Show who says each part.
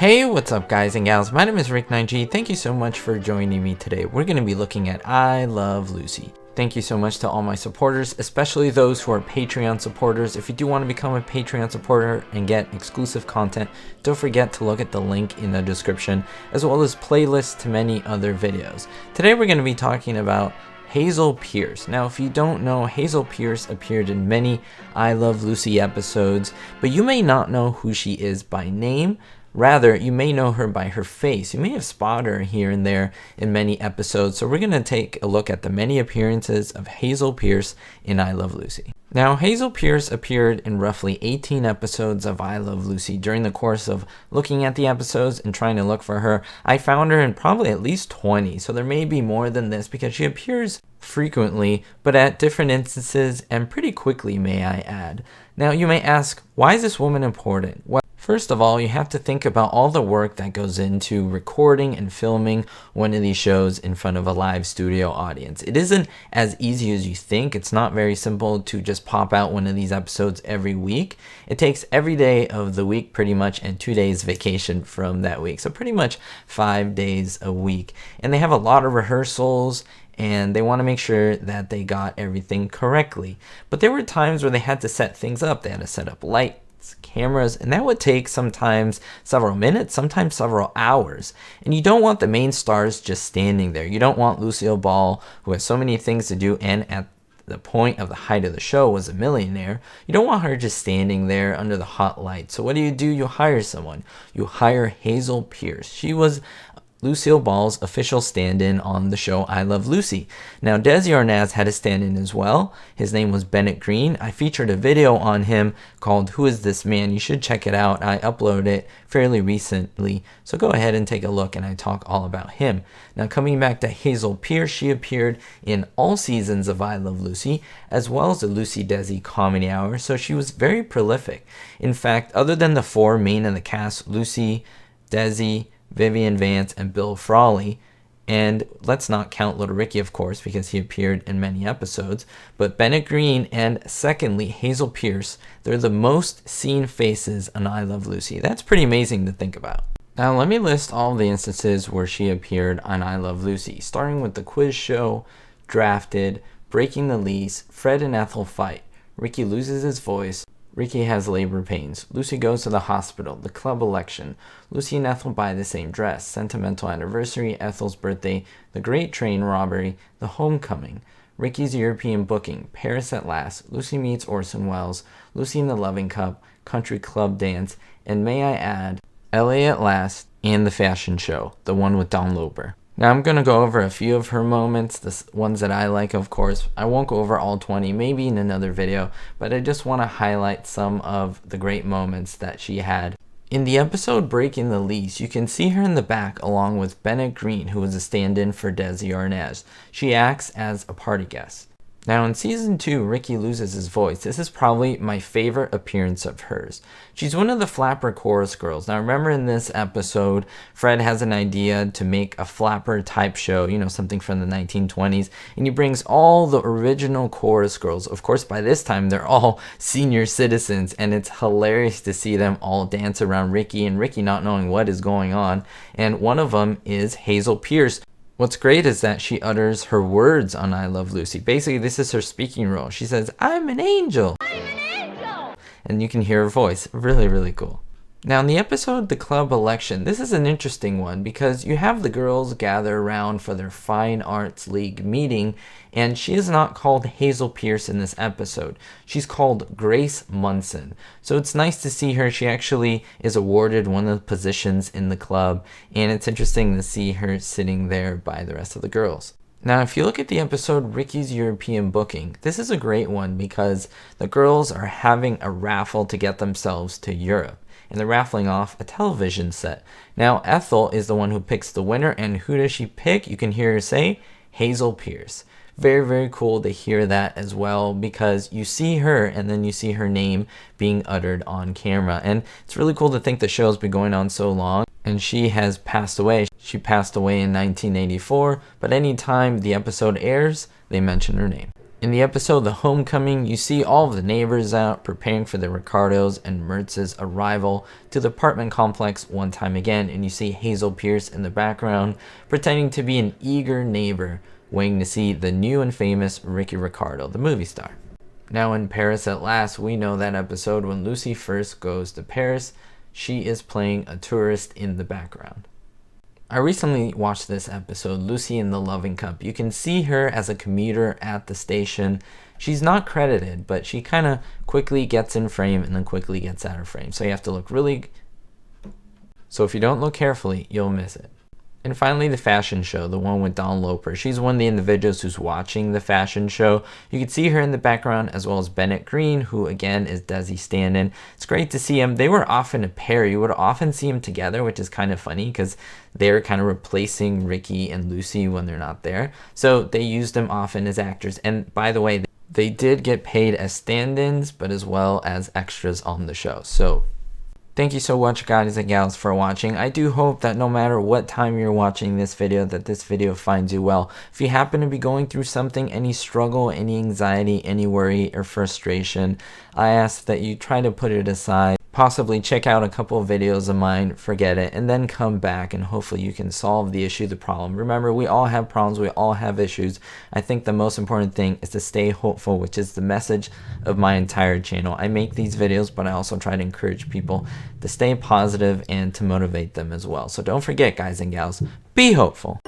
Speaker 1: Hey, what's up guys and gals, my name is Rick9G. Thank you so much for joining me today. We're going to be looking at I Love Lucy. Thank you so much to all my supporters, especially those who are Patreon supporters. If you do want to become a Patreon supporter and get exclusive content, don't forget to look at the link in the description, as well as playlists to many other videos. Today we're going to be talking about Hazel Pierce. Now, if you don't know, Hazel Pierce appeared in many I Love Lucy episodes, but you may not know who she is by name. Rather, you may know her by her face. You may have spotted her here and there in many episodes. So we're going to take a look at the many appearances of Hazel Pierce in I Love Lucy. Now, Hazel Pierce appeared in roughly 18 episodes of I Love Lucy. During the course of looking at the episodes and trying to look for her, I found her in probably at least 20. So there may be more than this because she appears frequently, but at different instances and pretty quickly, may I add. Now, you may ask, why is this woman important? Well, first of all, you have to think about all the work that goes into recording and filming one of these shows in front of a live studio audience. It isn't as easy as you think. It's not very simple to just pop out one of these episodes every week. It takes every day of the week pretty much and 2 days vacation from that week. So pretty much 5 days a week. And they have a lot of rehearsals and they want to make sure that they got everything correctly. But there were times where they had to set things up. They had to set up lights, cameras, and that would take sometimes several minutes, sometimes several hours. And you don't want the main stars just standing there. You don't want Lucille Ball, who has so many things to do and at the point of the height of the show was a millionaire. You don't want her just standing there under the hot light. So what do? You hire someone. You hire Hazel Pierce. She was Lucille Ball's official stand-in on the show I Love Lucy. Now, Desi Arnaz had a stand-in as well. His name was Bennett Green. I featured a video on him called Who Is This Man? You should check it out. I uploaded it fairly recently, so go ahead and take a look and I talk all about him. Now, coming back to Hazel Pierce, she appeared in all seasons of I Love Lucy, as well as the Lucy Desi Comedy Hour, so she was very prolific. In fact, other than the four main in the cast, Lucy, Desi, Vivian Vance, and Bill Frawley, and let's not count Little Ricky, of course, because he appeared in many episodes, but Bennett Green and secondly Hazel Pierce, they're the most seen faces on I Love Lucy. That's pretty amazing to think about. Now let me list all the instances where she appeared on I Love Lucy, starting with the quiz show, Drafted, Breaking the Lease, Fred and Ethel Fight, Ricky Loses His Voice, Ricky Has Labor Pains, Lucy Goes to the Hospital, The Club Election, Lucy and Ethel Buy the Same Dress, Sentimental Anniversary, Ethel's Birthday, The Great Train Robbery, The Homecoming, Ricky's European Booking, Paris at Last, Lucy Meets Orson Welles, Lucy in the Loving Cup, Country Club Dance, and may I add, LA at Last, and The Fashion Show, the one with Don Loper. Now I'm going to go over a few of her moments, the ones that I like, of course. I won't go over all 20, maybe in another video, but I just want to highlight some of the great moments that she had. In the episode Breaking the Lease, you can see her in the back along with Bennett Green, who was a stand-in for Desi Arnaz. She acts as a party guest. Now in season 2, Ricky Loses His Voice. This is probably my favorite appearance of hers. She's one of the flapper chorus girls. Now remember in this episode, Fred has an idea to make a flapper type show, you know, something from the 1920s, and he brings all the original chorus girls. Of course, by this time, they're all senior citizens, and it's hilarious to see them all dance around Ricky, and Ricky not knowing what is going on. And one of them is Hazel Pierce. What's great is that she utters her words on I Love Lucy. Basically, this is her speaking role. She says, "I'm an angel." I'm an angel. And you can hear her voice. Really, really cool. Now, in the episode The Club Election, this is an interesting one because you have the girls gather around for their Fine Arts League meeting, and she is not called Hazel Pierce in this episode. She's called Grace Munson. So it's nice to see her. She actually is awarded one of the positions in the club, and it's interesting to see her sitting there by the rest of the girls. Now, if you look at the episode Ricky's European Booking, this is a great one because the girls are having a raffle to get themselves to Europe. And they're raffling off a television set. Now, Ethel is the one who picks the winner, and who does she pick? You can hear her say, Hazel Pierce. Very, very cool to hear that as well, because you see her and then you see her name being uttered on camera. And it's really cool to think the show's been going on so long, and she has passed away. She passed away in 1984, but anytime the episode airs, they mention her name. In the episode The Homecoming, you see all of the neighbors out preparing for the Ricardos and Mertz's arrival to the apartment complex one time again, and you see Hazel Pierce in the background pretending to be an eager neighbor waiting to see the new and famous Ricky Ricardo, the movie star. Now in Paris at Last, we know that episode when Lucy first goes to Paris, she is playing a tourist in the background. I recently watched this episode, Lucy in the Loving Cup. You can see her as a commuter at the station. She's not credited, but she kind of quickly gets in frame and then quickly gets out of frame. So you have to look so if you don't look carefully, you'll miss it. And finally, the fashion show, the one with Dawn Loper. She's one of the individuals who's watching the fashion show. You can see her in the background, as well as Bennett Green, who again is Desi stand-in. It's great to see him. They were often a pair. You would often see them together, which is kind of funny because they're kind of replacing Ricky and Lucy when they're not there. So they used them often as actors. And by the way, they did get paid as stand-ins, but as well as extras on the show. So thank you so much, guys and gals, for watching. I do hope that no matter what time you're watching this video, that this video finds you well. If you happen to be going through something, any struggle, any anxiety, any worry or frustration, I ask that you try to put it aside. Possibly check out a couple of videos of mine, forget it, and then come back and hopefully you can solve the issue, the problem. Remember, we all have problems, we all have issues. I think the most important thing is to stay hopeful, which is the message of my entire channel. I make these videos, but I also try to encourage people to stay positive and to motivate them as well. So don't forget, guys and gals, be hopeful.